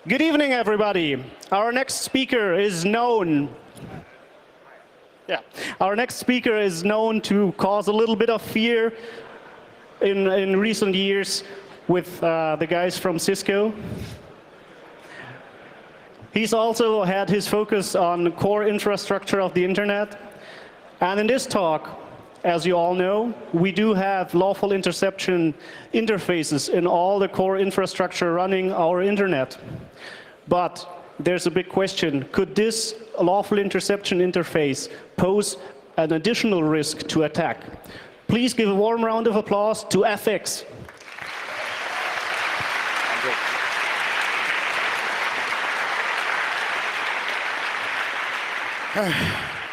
Good evening, everybody. Our next speaker is known to cause a little bit of fear in recent years with the guys from Cisco. He's also had his focus on core infrastructure of the internet. And in this talk, as you all know, we do have lawful interception interfaces in all the core infrastructure running our internet. But there's a big question. Could this lawful interception interface pose an additional risk to attack? Please give a warm round of applause to FX.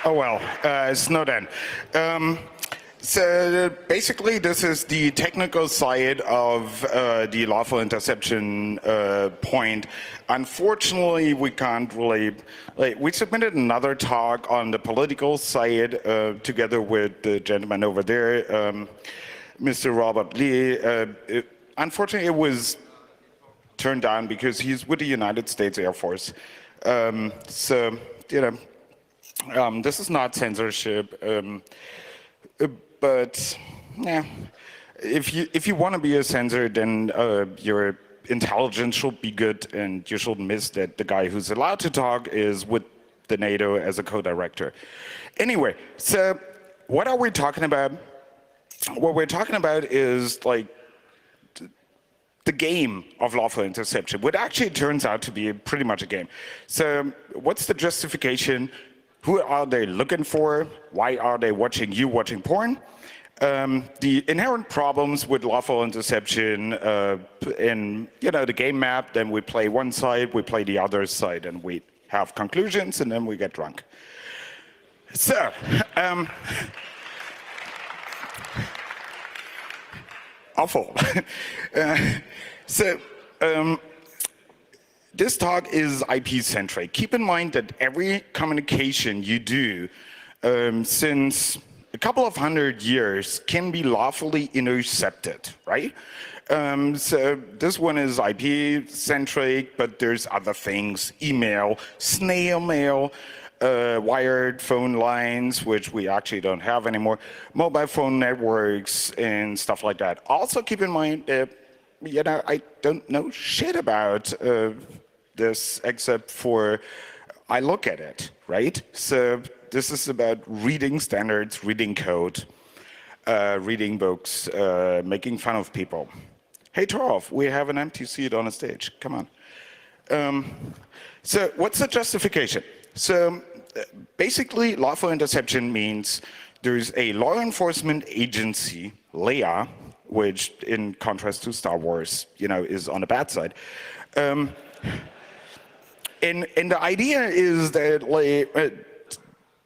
Oh well, Snowden. So basically, this is the technical side of the lawful interception point. Unfortunately, we can't really. We submitted another talk on the political side together with the gentleman over there, Mr. Robert Lee. Unfortunately, it was turned down because he's with the United States Air Force. So this is not censorship. But yeah, if you want to be a censor, then your intelligence should be good, and you shouldn't miss that the guy who's allowed to talk is with the NATO as a co-director. Anyway, so what are we talking about? What we're talking about is like the game of lawful interception, what actually turns out to be pretty much a game. So what's the justification? Who are they looking for? Why are they watching porn? The inherent problems with lawful interception in the game map, then we play one side, we play the other side, and we have conclusions, and then we get drunk. So, awful. This talk is IP-centric. Keep in mind that every communication you do since a couple of 100 years can be lawfully intercepted, right? So this one is IP-centric, but there's other things, email, snail mail, wired phone lines, which we actually don't have anymore, mobile phone networks, and stuff like that. Also keep in mind that I don't know shit about this except for I look at it, right? So this is about reading standards, reading code, reading books, making fun of people. Hey, Torov, we have an empty seat on the stage. Come on. So what's the justification? So basically, lawful interception means there's a law enforcement agency, LEA, which, in contrast to Star Wars, is on the bad side. And the idea is that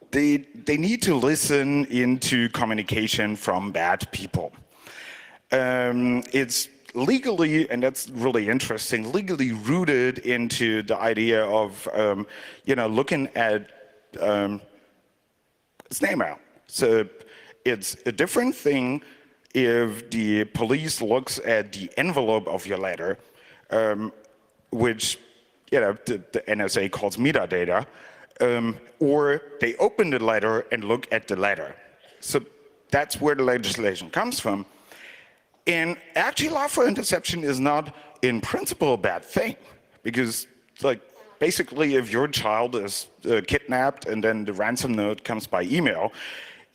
they need to listen into communication from bad people. It's legally, and that's really interesting, legally rooted into the idea of looking at snail mail. So it's a different thing if the police looks at the envelope of your letter, which the NSA calls metadata, or they open the letter and look at the letter. So that's where the legislation comes from. And actually, lawful interception is not, in principle, a bad thing, because basically, if your child is kidnapped and then the ransom note comes by email,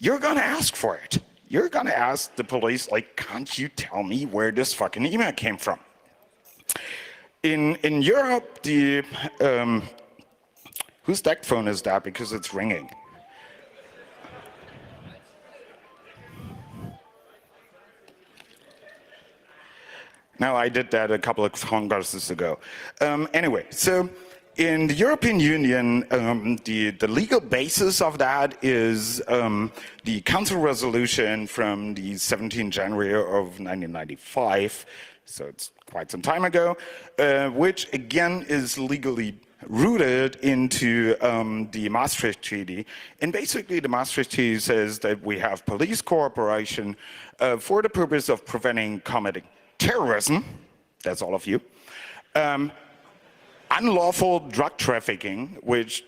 you're going to ask for it. You're going to ask the police, can't you tell me where this fucking email came from? In Europe, the whose deck phone is that? Because it's ringing. Now, I did that a couple of congresses ago. Anyway, so in the European Union, the legal basis of that is the Council resolution from the 17th January of 1995, so it's quite some time ago, which again is legally rooted into the Maastricht Treaty. And basically the Maastricht Treaty says that we have police cooperation for the purpose of preventing committing terrorism, that's all of you, unlawful drug trafficking, which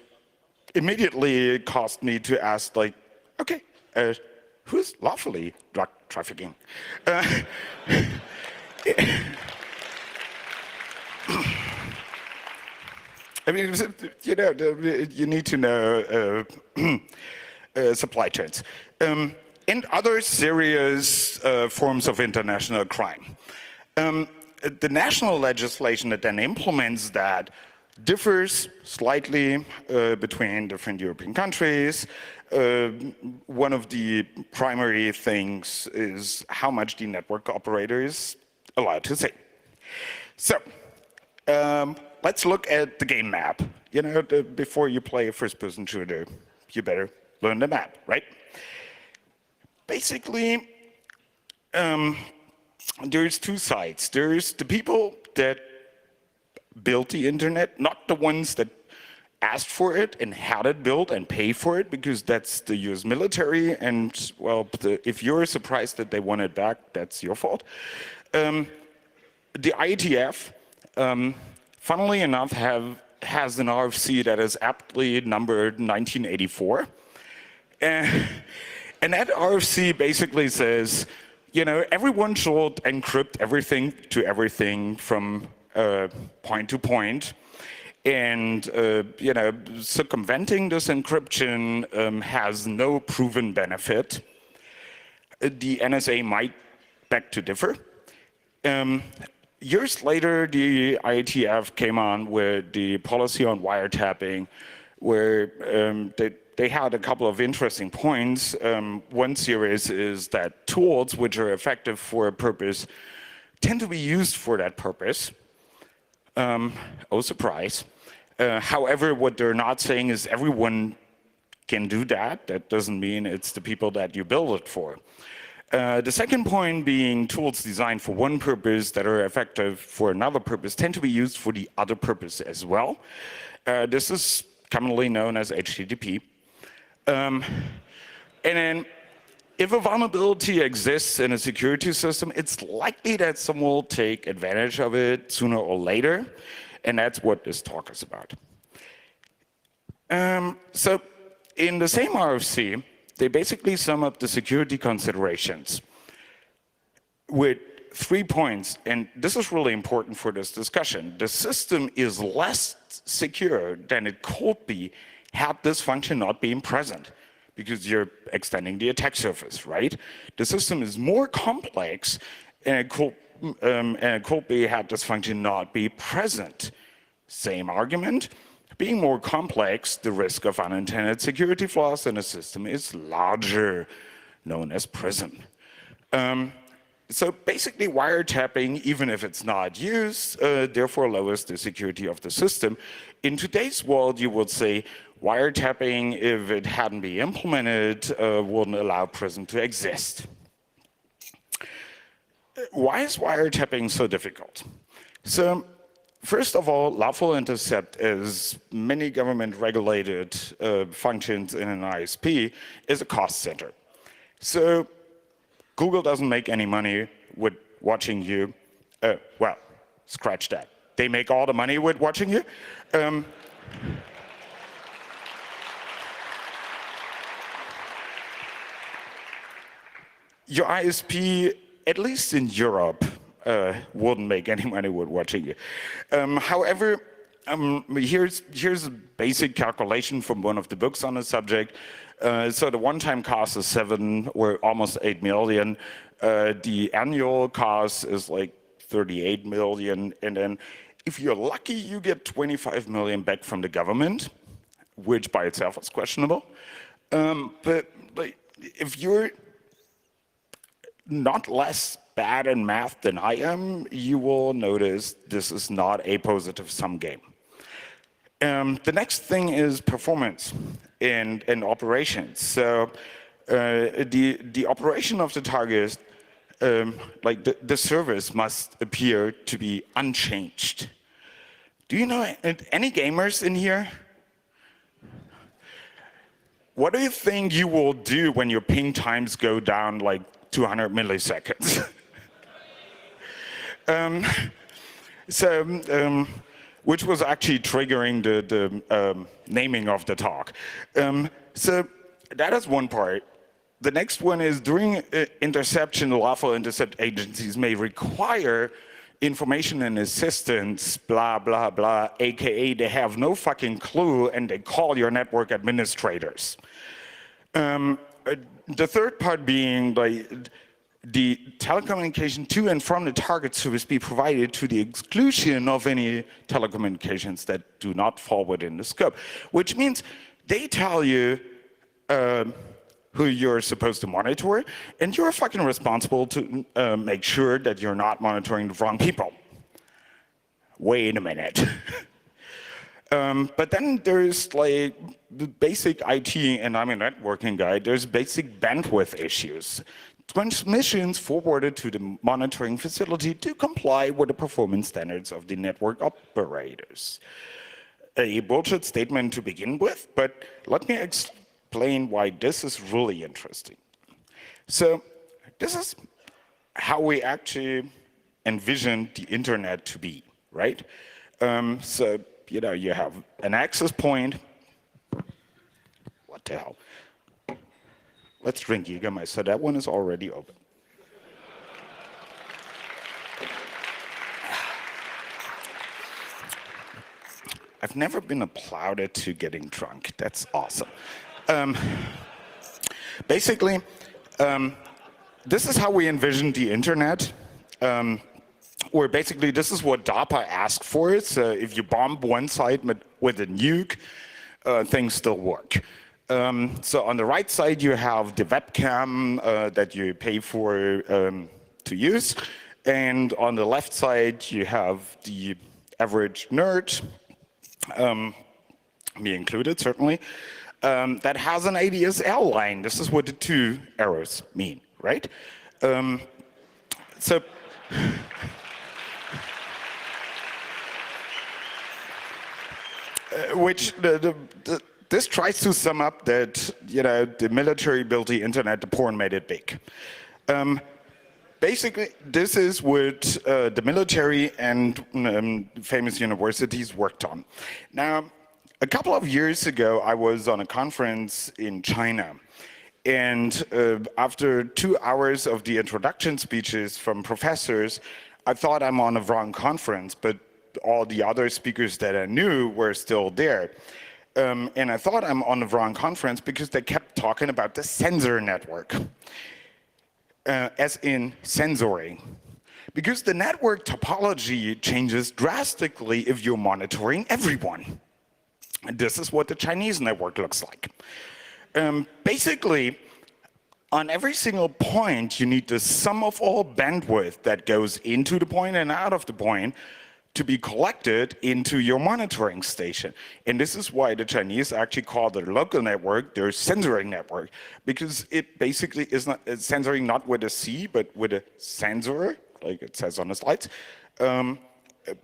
immediately caused me to ask, like, okay, who's lawfully drug trafficking? I mean, you know, you need to know supply chains. And other serious forms of international crime. The national legislation that then implements that differs slightly between different European countries. One of the primary things is how much the network operator is allowed to say. So, let's look at the game map. You know, before you play a first-person shooter, you better learn the map, right? Basically, there's two sides. There's the people that built the internet, not the ones that asked for it and had it built and pay for it, because that's the US military, and well, if you're surprised that they want it back, that's your fault. The IETF, funnily enough, has an RFC that is aptly numbered 1984. And that RFC basically says, you know, everyone should encrypt everything from point to point. And, you know, circumventing this encryption has no proven benefit. The NSA might beg to differ. Years later, the IETF came on with the policy on wiretapping, where they had a couple of interesting points. One series is that tools which are effective for a purpose tend to be used for that purpose. Oh, surprise. However, what they're not saying is everyone can do that. That doesn't mean it's the people that you build it for. The second point being tools designed for one purpose that are effective for another purpose tend to be used for the other purpose as well. This is commonly known as HTTP. And then if a vulnerability exists in a security system, it's likely that someone will take advantage of it sooner or later, and that's what this talk is about. So in the same RFC, they basically sum up the security considerations with 3 points, and this is really important for this discussion. The system is less secure than it could be had this function not been present, because you're extending the attack surface, right? The system is more complex, and it could be had this function not be present. Same argument. Being more complex, the risk of unintended security flaws in a system is larger, known as PRISM. So basically, wiretapping, even if it's not used, therefore lowers the security of the system. In today's world, you would say wiretapping, if it hadn't been implemented, wouldn't allow PRISM to exist. Why is wiretapping so difficult? So, first of all, lawful intercept, as many government-regulated functions in an ISP, is a cost center. So Google doesn't make any money with watching you. Well, scratch that. They make all the money with watching you. Your ISP, at least in Europe, wouldn't make any money with watching you. However, here's a basic calculation from one of the books on the subject. So the one-time cost is 7 or almost 8 million. The annual cost is like 38 million. And then if you're lucky, you get 25 million back from the government, which by itself is questionable. But like, if you're not less bad in math than I am, you will notice this is not a positive sum game. The next thing is performance and operations. So the operation of the target, like the service must appear to be unchanged. Do you know any gamers in here? What do you think you will do when your ping times go down like 200 milliseconds? which was actually triggering the naming of the talk. So that is one part. The next one is during interception, lawful intercept agencies may require information and assistance, blah, blah, blah, AKA they have no fucking clue and they call your network administrators. The third part being like the telecommunication to and from the target service be provided to the exclusion of any telecommunications that do not fall within the scope, which means they tell you who you're supposed to monitor, and you're fucking responsible to make sure that you're not monitoring the wrong people. Wait a minute. But then there's like the basic IT, and I'm a networking guy, there's basic bandwidth issues. Transmissions forwarded to the monitoring facility to comply with the performance standards of the network operators. A bullshit statement to begin with, but let me explain why this is really interesting. So this is how we actually envision the internet to be, right? So, you know, you have an access point. What the hell? Let's drink Jägermeister. That one is already open. I've never been applauded to getting drunk. That's awesome. Basically, this is how we envision the internet. Where basically this is what DARPA asked for. So if you bomb one site with a nuke, things still work. So on the right side, you have the webcam that you pay for to use. And on the left side, you have the average nerd, me included, certainly, that has an ADSL line. This is what the two arrows mean, right? So this tries to sum up that, you know, the military built the internet, the porn made it big. Basically, this is what the military and famous universities worked on. Now, a couple of years ago, I was on a conference in China. And after 2 hours of the introduction speeches from professors, I thought I'm on a wrong conference, but all the other speakers that I knew were still there. And I thought I'm on the wrong conference because they kept talking about the sensor network, as in sensoring. Because the network topology changes drastically if you're monitoring everyone. And this is what the Chinese network looks like. Basically, on every single point, you need the sum of all bandwidth that goes into the point and out of the point to be collected into your monitoring station. And this is why the Chinese actually call their local network their sensoring network, because it basically is not sensoring not with a C, but with a sensor, like it says on the slides,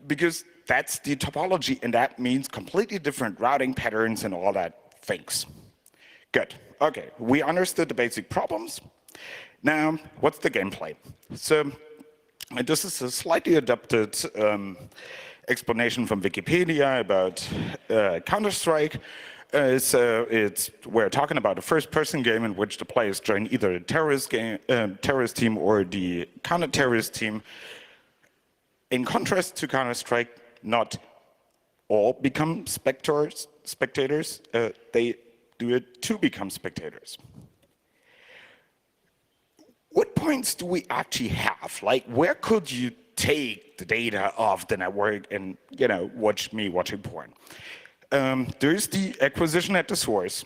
because that's the topology, and that means completely different routing patterns and all that things. Good. Okay, we understood the basic problems. Now, what's the gameplay? So, this is a slightly adapted explanation from Wikipedia about CounterStrike. We're talking about a first-person game in which the players join either the terrorist team or the counter-terrorist team. In contrast to CounterStrike, not all become spectators. They do it to become spectators. What points do we actually have? Like, where could you take the data of the network and, you know, watch me watching porn? There's the acquisition at the source.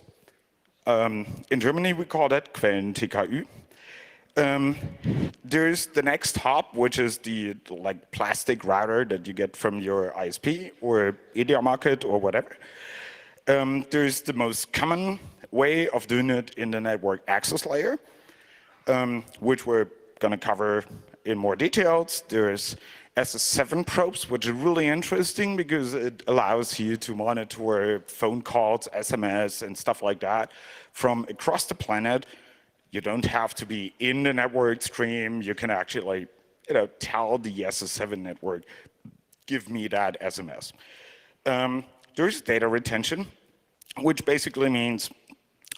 In Germany, we call that Quellen TKÜ. There's the next hop, which is the like plastic router that you get from your ISP or Media Market or whatever. There's the most common way of doing it in the network access layer, which we're going to cover in more details. There's SS7 probes, which is really interesting because it allows you to monitor phone calls, SMS, and stuff like that from across the planet. You don't have to be in the network stream. You can actually, like, you know, tell the SS7 network, give me that SMS. There's data retention, which basically means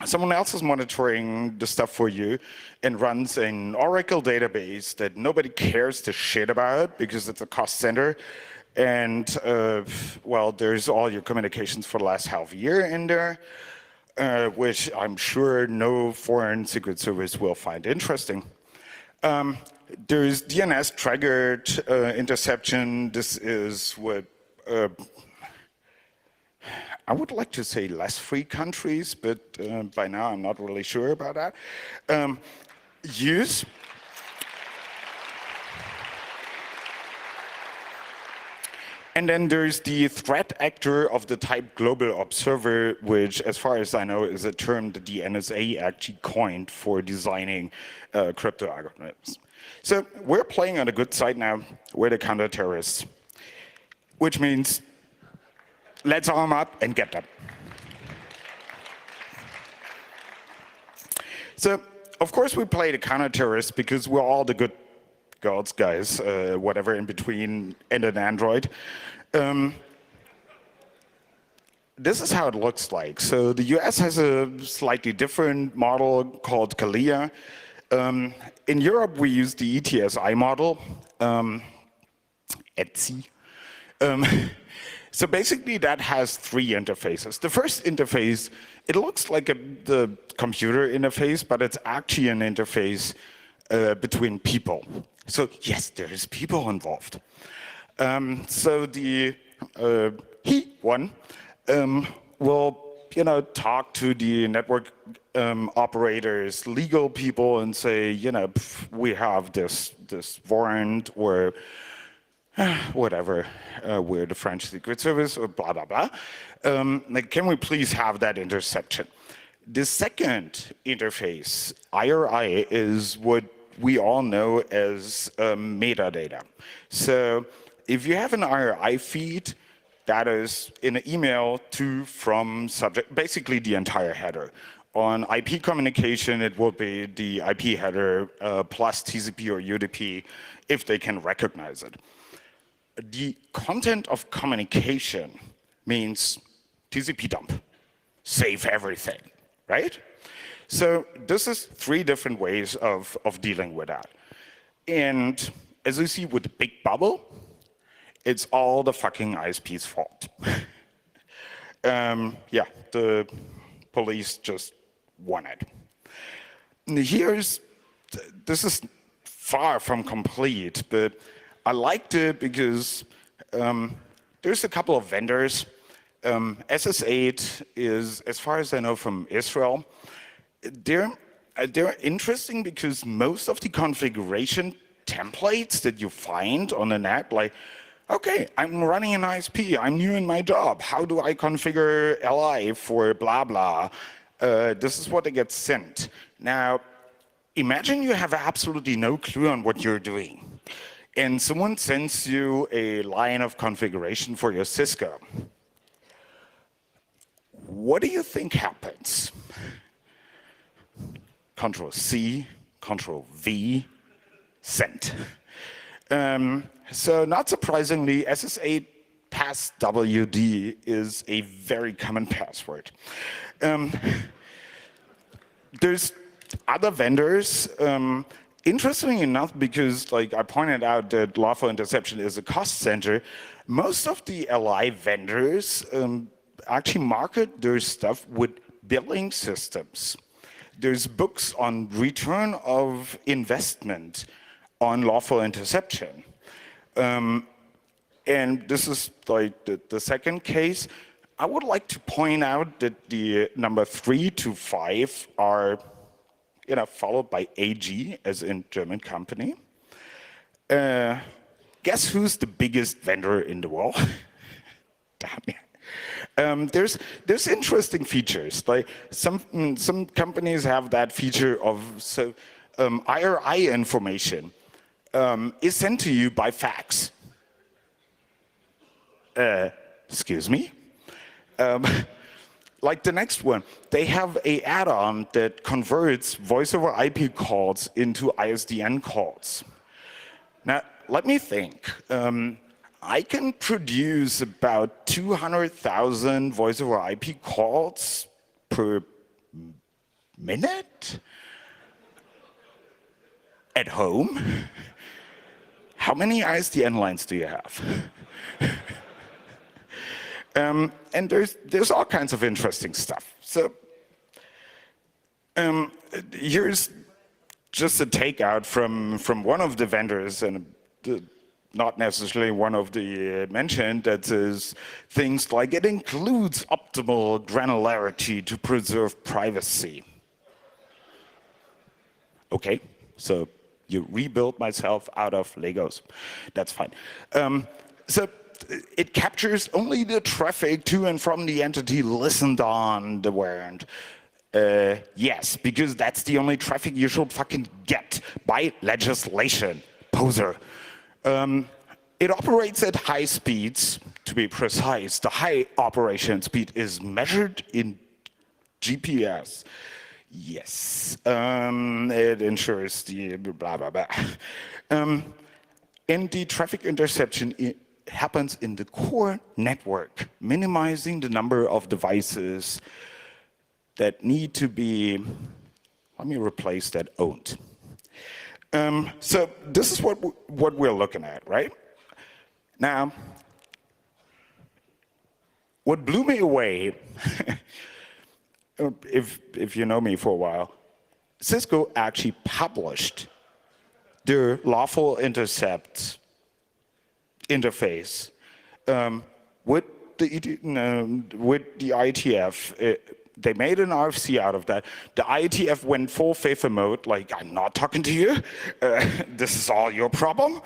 someone else is monitoring the stuff for you and runs an Oracle database that nobody cares to shit about because it's a cost center. And, well, there's all your communications for the last half year in there, which I'm sure no foreign secret service will find interesting. There's DNS triggered interception. This is what I would like to say less free countries, but by now I'm not really sure about that. Use. And then there's the threat actor of the type global observer, which, as far as I know, is a term that the NSA actually coined for designing crypto algorithms. So we're playing on a good side now. We're the counter-terrorists, which means let's arm up and get them. So, of course, we play the counter-terrorists because we're all the good girls, guys, whatever in between, and an android. This is how it looks like. So the US has a slightly different model called CALIA. In Europe, we use the ETSI model, ETSI. So basically, that has three interfaces. The first interface, it looks like the computer interface, but it's actually an interface between people. So yes, there is people involved. So the he one will talk to the network operators, legal people, and say, we have this warrant or whatever, we're the French Secret Service or blah, blah, blah. Can we please have that interception? The second interface, IRI, is what we all know as metadata. So if you have an IRI feed, that is in an email to, from, subject, basically the entire header. On IP communication, it will be the IP header plus TCP or UDP if they can recognize it. The content of communication means TCP dump, save everything, right? So this is three different ways of dealing with that. And as you see with the big bubble, it's all the fucking ISP's fault. Yeah, the police just won it. And this is far from complete, but I liked it because there's a couple of vendors. SS8 is, as far as I know, from Israel. They're interesting because most of the configuration templates that you find on the net, like, okay, I'm running an ISP, I'm new in my job, how do I configure LI for blah, blah? This is what they get sent. Now, imagine you have absolutely no clue on what you're doing. And someone sends you a line of configuration for your Cisco. What do you think happens? Control-C, Control-V, send. So not surprisingly, SS8 passwd is a very common password. There's other vendors. Interestingly enough, because like I pointed out that lawful interception is a cost center, most of the LI vendors actually market their stuff with billing systems. There's books on return of investment on lawful interception. And this is like the second case. I would like to point out that the number 3 to 5 are followed by AG, as in German company. Guess who's the biggest vendor in the world? Damn it. There's interesting features. Like some companies have that feature of IRI information is sent to you by fax. Excuse me. Like the next one, they have an add-on that converts voice over IP calls into ISDN calls. Now, let me think. I can produce about 200,000 voice over IP calls per minute at home. How many ISDN lines do you have? And there's all kinds of interesting stuff. So here's just a takeout from one of the vendors, and not necessarily one of the mentioned, that says things like it includes optimal granularity to preserve privacy. Okay, so you rebuild myself out of Legos. That's fine. So it captures only the traffic to and from the entity listened on the warrant. Yes, because that's the only traffic you should fucking get by legislation. Poser. It operates at high speeds. To be precise, the high operation speed is measured in GPS. Yes, it ensures the blah, blah, blah. And the traffic interception happens in the core network, minimizing the number of devices that need to be, let me replace that, owned. So this is what we're looking at, right? Now, what blew me away, if you know me for a while, Cisco actually published their lawful intercept interface with the IETF. They made an RFC out of that. The IETF went full favor mode, like, I'm not talking to you. This is all your problem,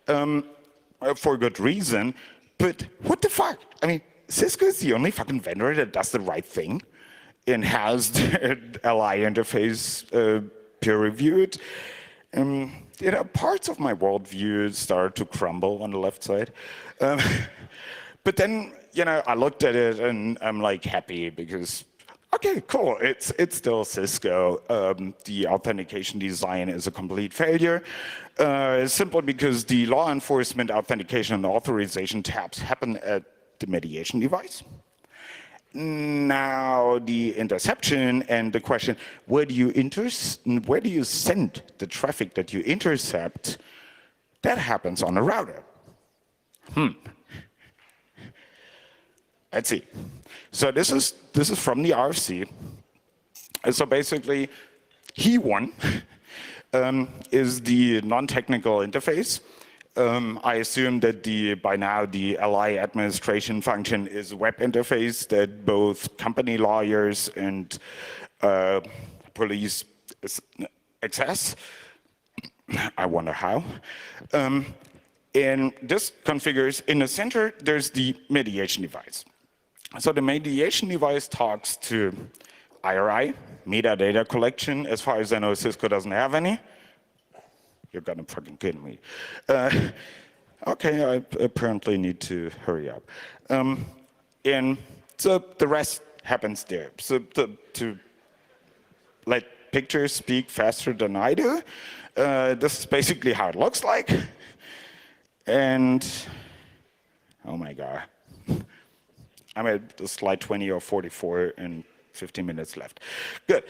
for good reason. But what the fuck? I mean, Cisco is the only fucking vendor that does the right thing and has the LI interface peer-reviewed. You know, parts of my worldview started to crumble on the left side. But then, you know, I looked at it and I'm like happy because, okay, cool, it's still Cisco. The authentication design is a complete failure, simply because the law enforcement authentication and authorization tabs happen at the mediation device. Now the interception and the question, where do you send the traffic that you intercept, that happens on a router. Let's see. So this is from the RFC. So basically, he1 is the non-technical interface. I assume that by now the LI administration function is a web interface that both company lawyers and police access. I wonder how. And this configures, in the center, there's the mediation device. So the mediation device talks to IRI, metadata collection. As far as I know, Cisco doesn't have any. You're gonna fucking kidding me. Okay, I apparently need to hurry up. And so the rest happens there. So to let pictures speak faster than I do, this is basically how it looks like. And, oh my God. I'm at slide 20 or 44 and 15 minutes left. Good.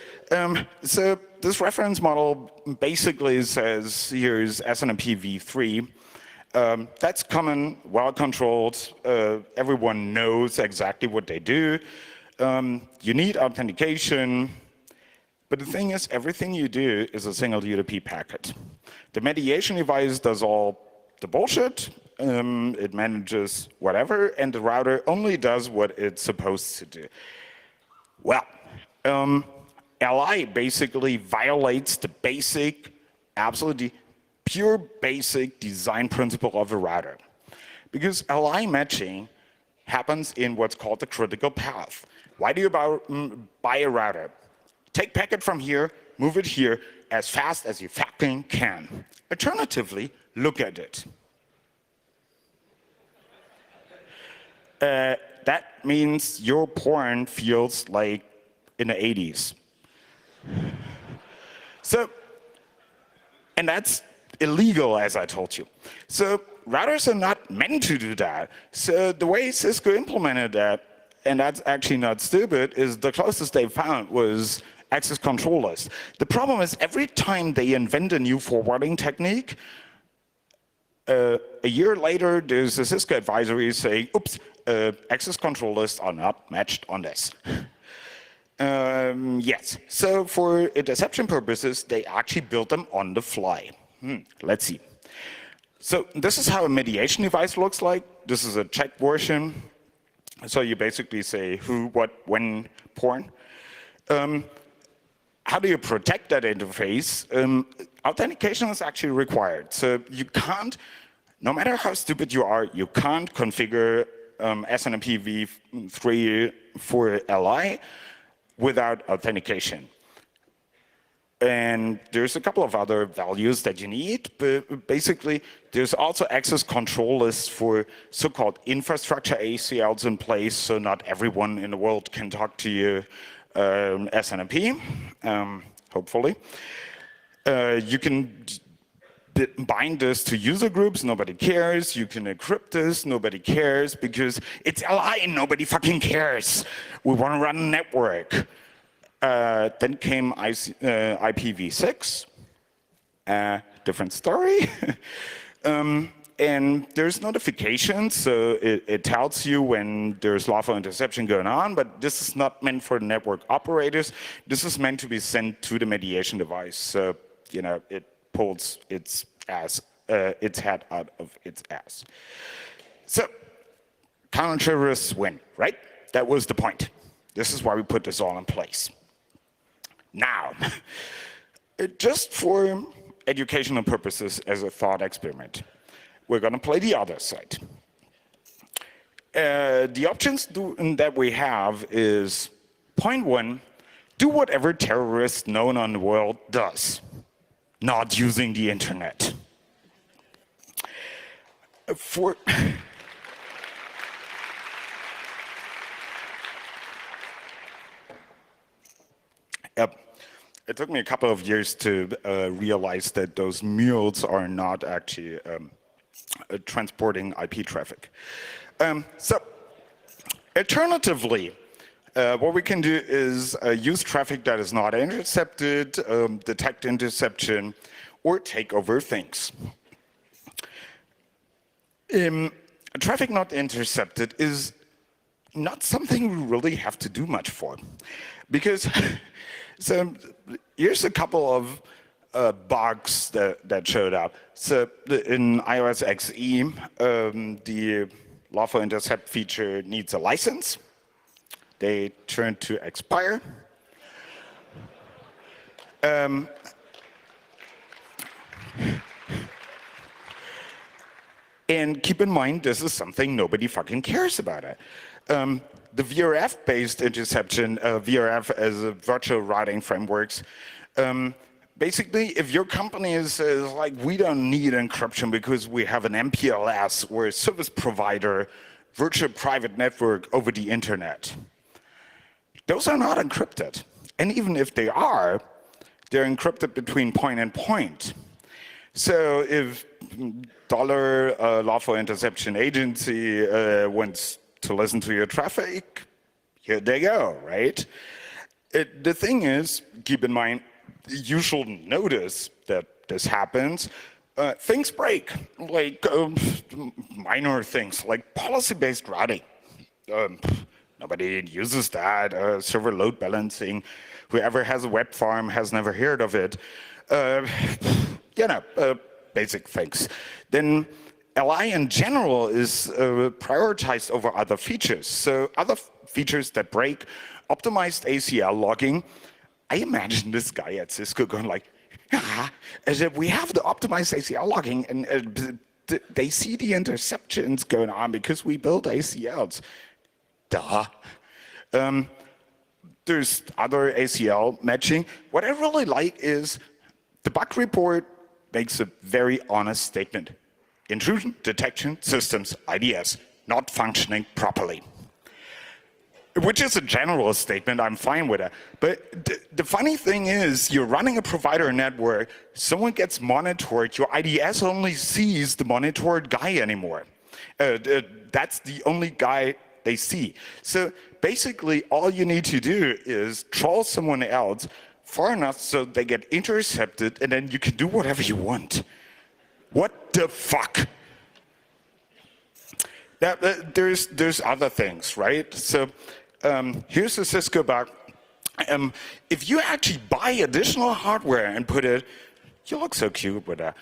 So this reference model basically says here's SNMP v3. That's common, well-controlled. Everyone knows exactly what they do. You need authentication. But the thing is, everything you do is a single UDP packet. The mediation device does all the bullshit. It manages whatever, and the router only does what it's supposed to do. Well, LI basically violates the basic, absolutely pure basic design principle of a router. Because LI matching happens in what's called the critical path. Why do you buy a router? Take packet from here, move it here as fast as you fucking can. Alternatively, look at it. That means your porn feels like in the 80s. So, and that's illegal, as I told you. So routers are not meant to do that. So the way Cisco implemented that, and that's actually not stupid, is the closest they found was access control list. The problem is every time they invent a new forwarding technique, a year later, there's a Cisco advisory saying, oops, access control lists are not matched on this. Yes, so for interception purposes, they actually built them on the fly. Let's see. So this is how a mediation device looks like. This is a checked version. So you basically say who, what, when, porn. How do you protect that interface? Authentication is actually required. So you can't, no matter how stupid you are, you can't configure SNMP v3 for LI without authentication. And there's a couple of other values that you need, but basically there's also access control lists for so-called infrastructure ACLs in place, so not everyone in the world can talk to you SNMP, hopefully. You can bind this to user groups, nobody cares. You can encrypt this, nobody cares, because it's LI, nobody fucking cares. We want to run a network. Then came IPv6, different story. And there's notifications, so it tells you when there's lawful interception going on, but this is not meant for network operators. This is meant to be sent to the mediation device. So, you know, it pulls its head out of its ass. So, counter-terrorists win, right? That was the point. This is why we put this all in place. Now, just for educational purposes as a thought experiment, we're going to play the other side. The options that we have is, point one, do whatever terrorist known on the world does, not using the internet. For it took me a couple of years to realize that those mules are not actually transporting IP traffic. So, alternatively, what we can do is use traffic that is not intercepted, detect interception, or take over things. Traffic not intercepted is not something we really have to do much for, because so here's a couple of bugs that showed up. So in iOS XE, the lawful intercept feature needs a license. They turn to expire. And keep in mind, this is something nobody fucking cares about it. The VRF-based interception, VRF as a virtual routing frameworks, basically, if your company is like, we don't need encryption because we have an MPLS or a service provider, virtual private network over the internet, those are not encrypted. And even if they are, they're encrypted between point and point. So if lawful interception agency wants to listen to your traffic, here they go, right? The thing is, keep in mind, you should notice that this happens. Things break, like minor things, like policy-based routing. Nobody uses that. Server load balancing. Whoever has a web farm has never heard of it. You know, basic things. Then LI in general is prioritized over other features. So other features that break, optimized ACL logging. I imagine this guy at Cisco going like, as if we have the optimized ACL logging and they see the interceptions going on because we build ACLs. Duh. There's other ACL matching. What I really like is the bug report makes a very honest statement. Intrusion detection systems, IDS, not functioning properly. Which is a general statement, I'm fine with it. But the funny thing is, you're running a provider network, someone gets monitored, your IDS only sees the monitored guy anymore. That's the only guy they see. So basically, all you need to do is troll someone else far enough so they get intercepted, and then you can do whatever you want. What the fuck? Now, there's other things, right? So here's the Cisco bug. If you actually buy additional hardware and put it, you look so cute with that.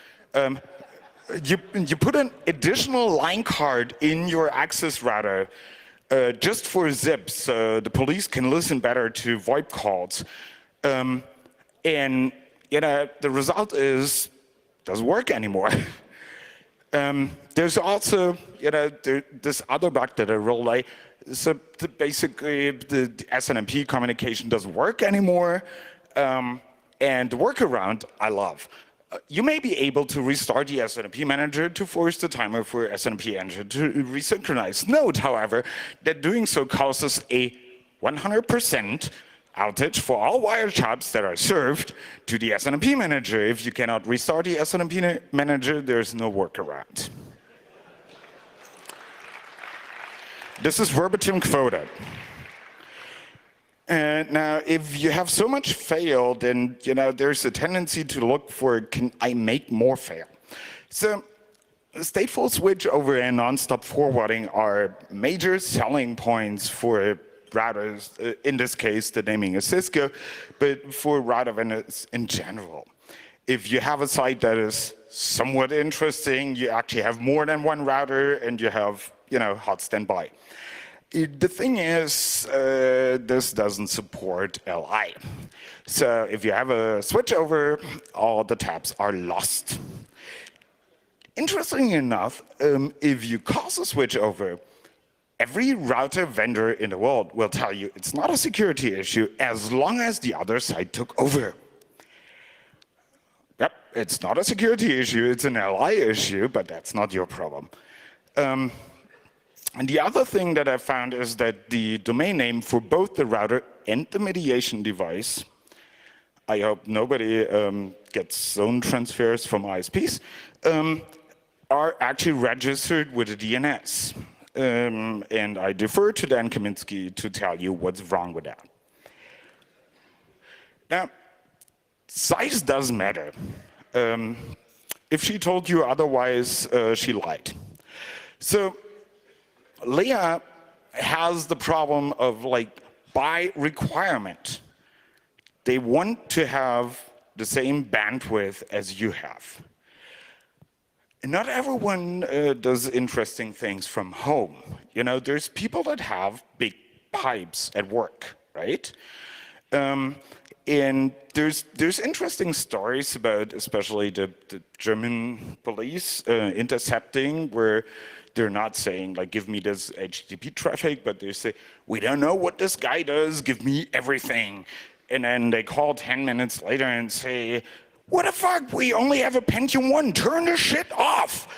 You put an additional line card in your access router just for zips, so the police can listen better to VoIP calls. And the result is doesn't work anymore. There's also this other bug that I really like. So basically, the SNMP communication doesn't work anymore, and the workaround I love. You may be able to restart the SNMP manager to force the timer for SNMP engine to resynchronize. Note, however, that doing so causes a 100% outage for all wiretaps that are served to the SNMP manager. If you cannot restart the SNMP manager, there's no workaround. This is verbatim quoted. Now, if you have so much fail, then there's a tendency to look for, can I make more fail? So stateful switchover and non-stop forwarding are major selling points for routers. In this case, the naming is Cisco, but for router vendors in general. If you have a site that is somewhat interesting, you actually have more than one router, and you have hot standby. The thing is, this doesn't support LI. So if you have a switchover, all the tabs are lost. Interestingly enough, if you cause a switchover, every router vendor in the world will tell you it's not a security issue as long as the other side took over. Yep, it's not a security issue, it's an LI issue, but that's not your problem. And the other thing that I found is that the domain name for both the router and the mediation device, I hope nobody gets zone transfers from ISPs, are actually registered with the DNS. And I defer to Dan Kaminsky to tell you what's wrong with that. Now, size does matter. If she told you otherwise, she lied. So Leah has the problem of by requirement, they want to have the same bandwidth as you have. And not everyone does interesting things from home. There's people that have big pipes at work, right? And there's interesting stories about especially the German police intercepting, where they're not saying, give me this HTTP traffic, but they say, we don't know what this guy does, give me everything. And then they call 10 minutes later and say, what the fuck, we only have a Pentium 1, turn this shit off.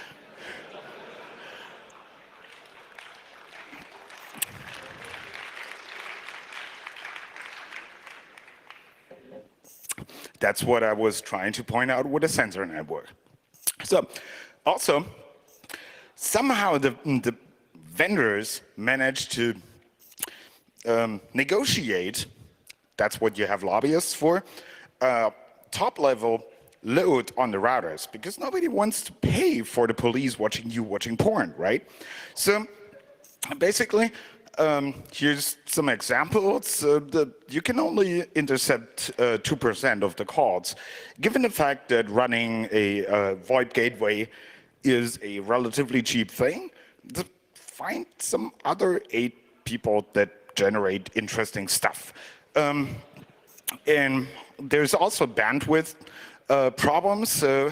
That's what I was trying to point out with a sensor network. So, also, somehow the vendors managed to negotiate, that's what you have lobbyists for, top-level load on the routers, because nobody wants to pay for the police watching you watching porn, right? So basically, here's some examples. You can only intercept 2% of the calls. Given the fact that running a VoIP gateway is a relatively cheap thing, find some other 8 people that generate interesting stuff. And there's also bandwidth problems. They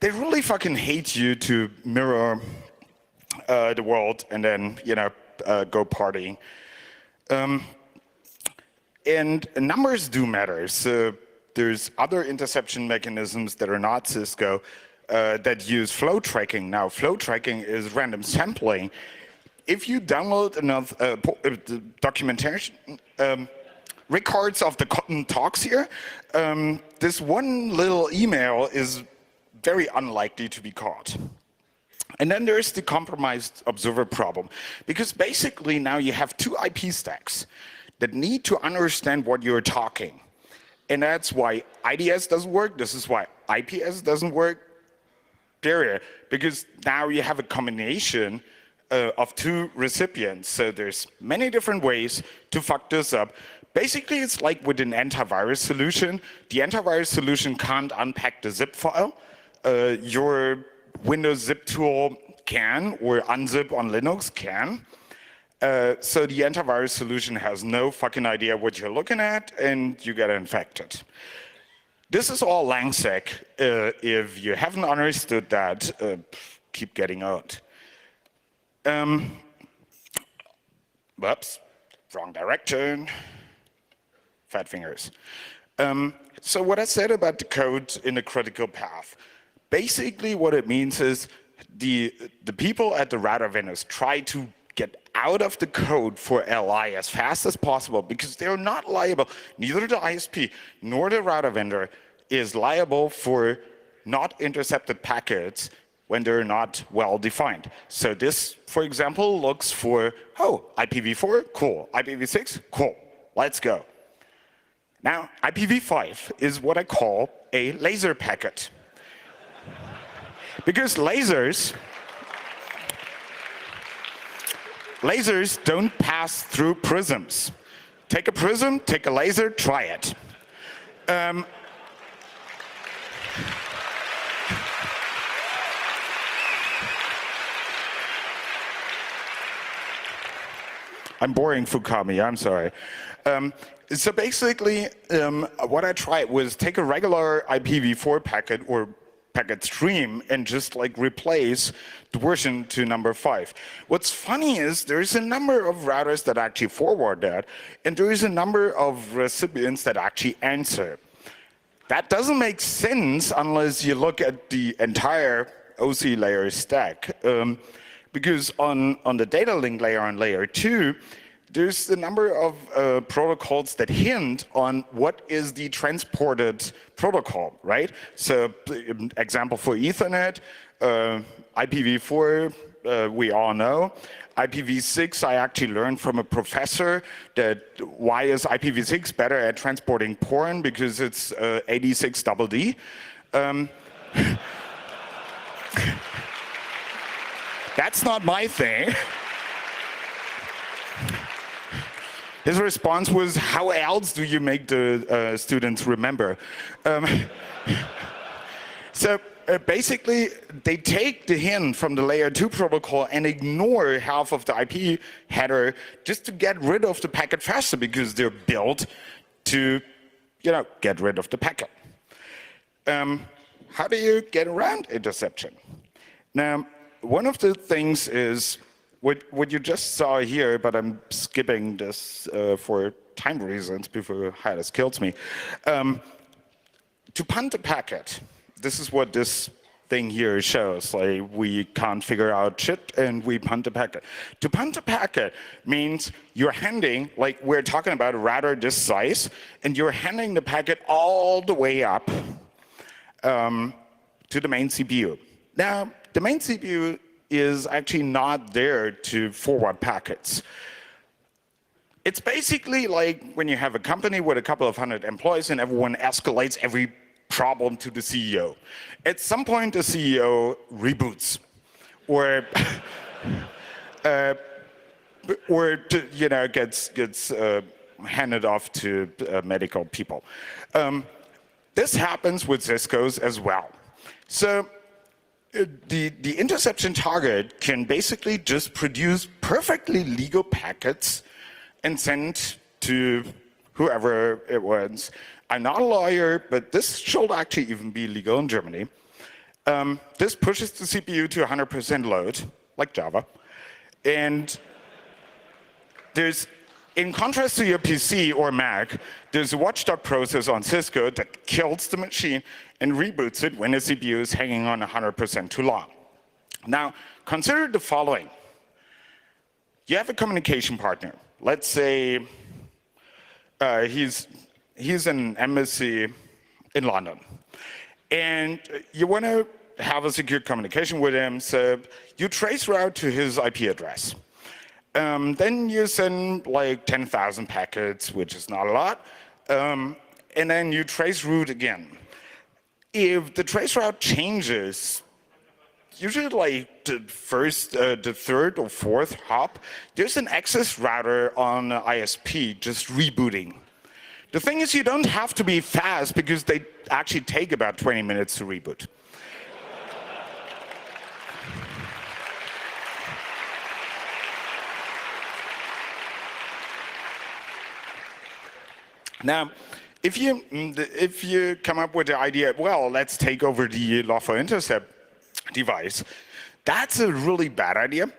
really fucking hate you to mirror the world and then, go partying. And numbers do matter. So there's other interception mechanisms that are not Cisco that use flow tracking. Now, flow tracking is random sampling. If you download enough documentation, records of the talks here, this one little email is very unlikely to be caught. And then there's the compromised observer problem, because basically now you have two IP stacks that need to understand what you're talking. And that's why IDS doesn't work. This is why IPS doesn't work, period. Because now you have a combination of two recipients. So there's many different ways to fuck this up. Basically, it's like with an antivirus solution. The antivirus solution can't unpack the zip file. Your Windows zip tool can, or unzip on Linux can. So the antivirus solution has no fucking idea what you're looking at, and you get infected. This is all LangSec. If you haven't understood that, keep getting out. Whoops, wrong direction. Fat fingers. So what I said about the code in a critical path, basically what it means is the people at the router vendors try to get out of the code for LI as fast as possible, because they're not liable. Neither the ISP nor the router vendor is liable for not intercepted packets when they're not well defined. So this, for example, looks for, oh, IPv4, cool. IPv6, cool. Let's go. Now, IPv5 is what I call a laser packet. Because lasers don't pass through prisms. Take a prism, take a laser, try it. I'm boring Fukami, I'm sorry. So basically, what I tried was take a regular IPv4 packet or packet stream and just like replace the version to number 5. What's funny is there's a number of routers that actually forward that, and there is a number of recipients that actually answer. That doesn't make sense unless you look at the entire OC layer stack. Because on the data link layer on layer 2, there's a number of protocols that hint on what is the transported protocol, right? So example for Ethernet, IPv4, we all know. IPv6, I actually learned from a professor that why is IPv6 better at transporting porn? Because it's 86 double D. That's not my thing. His response was, how else do you make the students remember? So basically, they take the hint from the layer 2 protocol and ignore half of the IP header just to get rid of the packet faster, because they're built to, get rid of the packet. How do you get around interception? Now, one of the things is what you just saw here, but I'm skipping this for time reasons before Hades kills me. To punt a packet, this is what this thing here shows. Like, we can't figure out shit and we punt a packet. To punt a packet means you're handing, like we're talking about a router this size, and you're handing the packet all the way up to the main CPU. Now, the main CPU is actually not there to forward packets. It's basically like when you have a company with a couple of hundred employees and everyone escalates every problem to the CEO. At some point, the CEO reboots, or gets handed off to medical people. This happens with Cisco's as well. So the interception target can basically just produce perfectly legal packets and send to whoever it was. I'm not a lawyer, but this should actually even be legal in Germany. This pushes the CPU to 100% load, like Java. And there's, in contrast to your PC or Mac, there's a watchdog process on Cisco that kills the machine and reboots it when the CPU is hanging on 100% too long. Now, consider the following. You have a communication partner. Let's say he's an embassy in London. And you want to have a secure communication with him. So you trace route to his IP address. Then you send like 10,000 packets, which is not a lot. And then you trace route again. If the trace route changes, usually like the third or fourth hop, there's an access router on ISP just rebooting. The thing is, you don't have to be fast because they actually take about 20 minutes to reboot. Now, if you come up with the idea, well, let's take over the lawful intercept device, that's a really bad idea.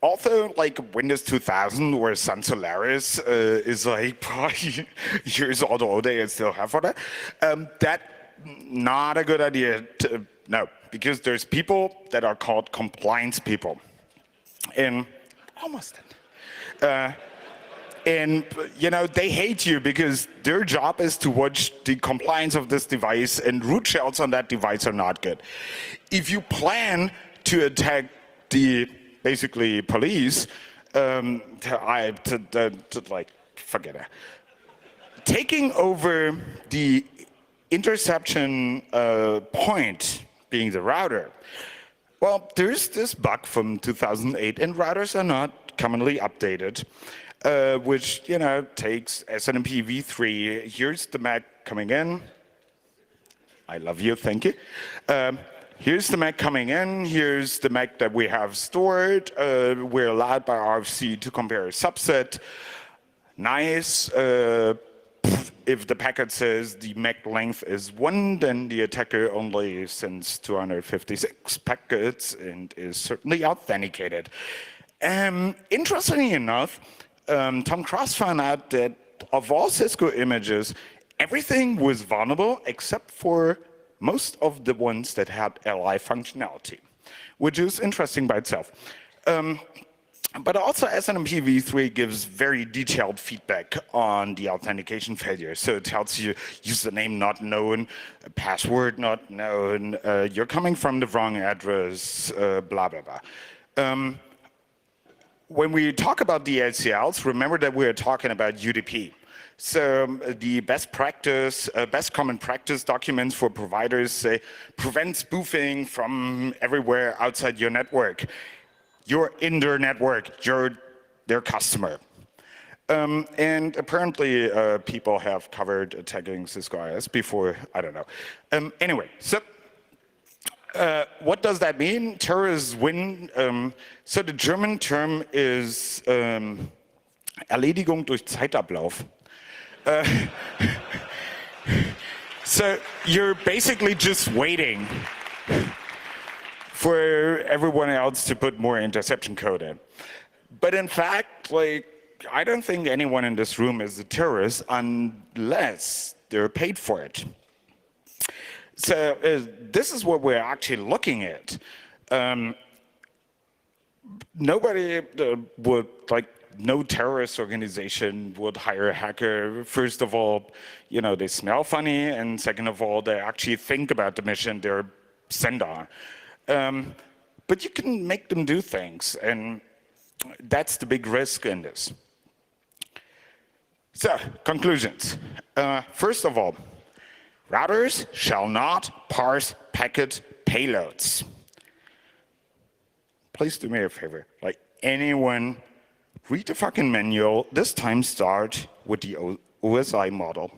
Although, like Windows 2000 or Sun Solaris is like probably years old older and still have for that, that not a good idea. No, because there's people that are called compliance people, and almost. And you know, they hate you because their job is to watch the compliance of this device, and root shells on that device are not good. If you plan to attack the basically police, like forget it. Taking over the interception point, being the router. Well, there's this bug from 2008, and routers are not commonly updated. Which, you know, takes SNMP v3. Here's the MAC coming in. I love you, thank you. Here's the MAC coming in. Here's the MAC that we have stored. We're allowed by RFC to compare a subset. Nice. If the packet says the MAC length is 1, then the attacker only sends 256 packets and is certainly authenticated. Interestingly enough, Tom Cross found out that of all Cisco images, everything was vulnerable except for most of the ones that had LI functionality, which is interesting by itself. But also SNMP v3 gives very detailed feedback on the authentication failure. So it tells you username not known, password not known, you're coming from the wrong address, blah, blah, blah. When we talk about the ACLs, remember that we're talking about UDP. So the best practice, best common practice documents for providers say prevent spoofing from everywhere outside your network. You're in their network, you're their customer. And apparently people have covered attacking Cisco IS before, I don't know. Anyway, so what does that mean? Terrorists win. So the German term is Erledigung durch Zeitablauf. So you're basically just waiting for everyone else to put more interception code in. But in fact, like, I don't think anyone in this room is a terrorist unless they're paid for it. So this is what we're actually looking at. Nobody would, like, no terrorist organization would hire a hacker. First of all, you know, they smell funny, and second of all, they actually think about the mission they're sent on. But you can make them do things, and that's the big risk in this. So, conclusions. First of all, routers shall not parse packet payloads. Please do me a favor. Like, anyone, read the fucking manual. This time start with the OSI model.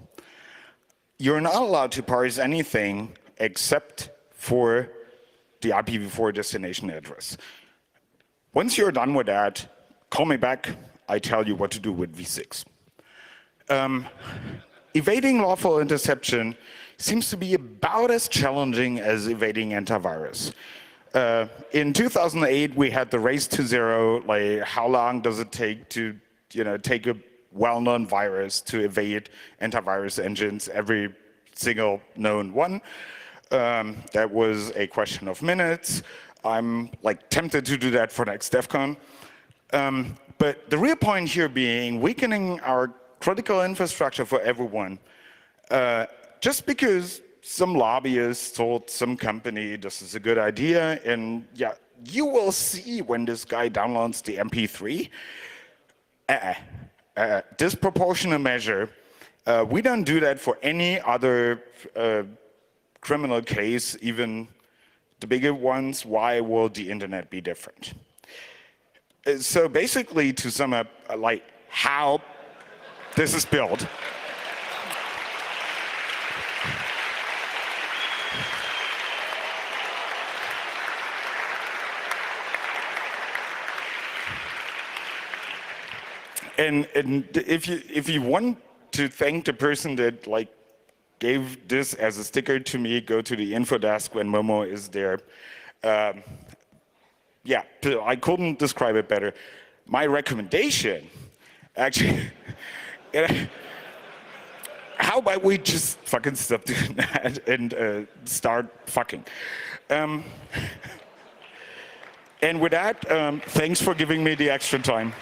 You're not allowed to parse anything except for the IPv4 destination address. Once you're done with that, call me back. I tell you what to do with v6. Evading lawful interception seems to be about as challenging as evading antivirus. In 2008, we had the race to zero. Like, how long does it take to, you know, take a well-known virus to evade antivirus engines? Every single known one. That was a question of minutes. I'm like tempted to do that for next DEF CON. But the real point here being weakening our critical infrastructure for everyone. Just because some lobbyists told some company this is a good idea, and yeah, you will see when this guy downloads the MP3, disproportionate measure. We don't do that for any other criminal case, even the bigger ones. Why will the internet be different? So basically, to sum up, like how this is built. And if you want to thank the person that like gave this as a sticker to me, go to the info desk when Momo is there. Yeah, I couldn't describe it better. My recommendation, actually, how about we just fucking stop doing that and start fucking. And with that, thanks for giving me the extra time.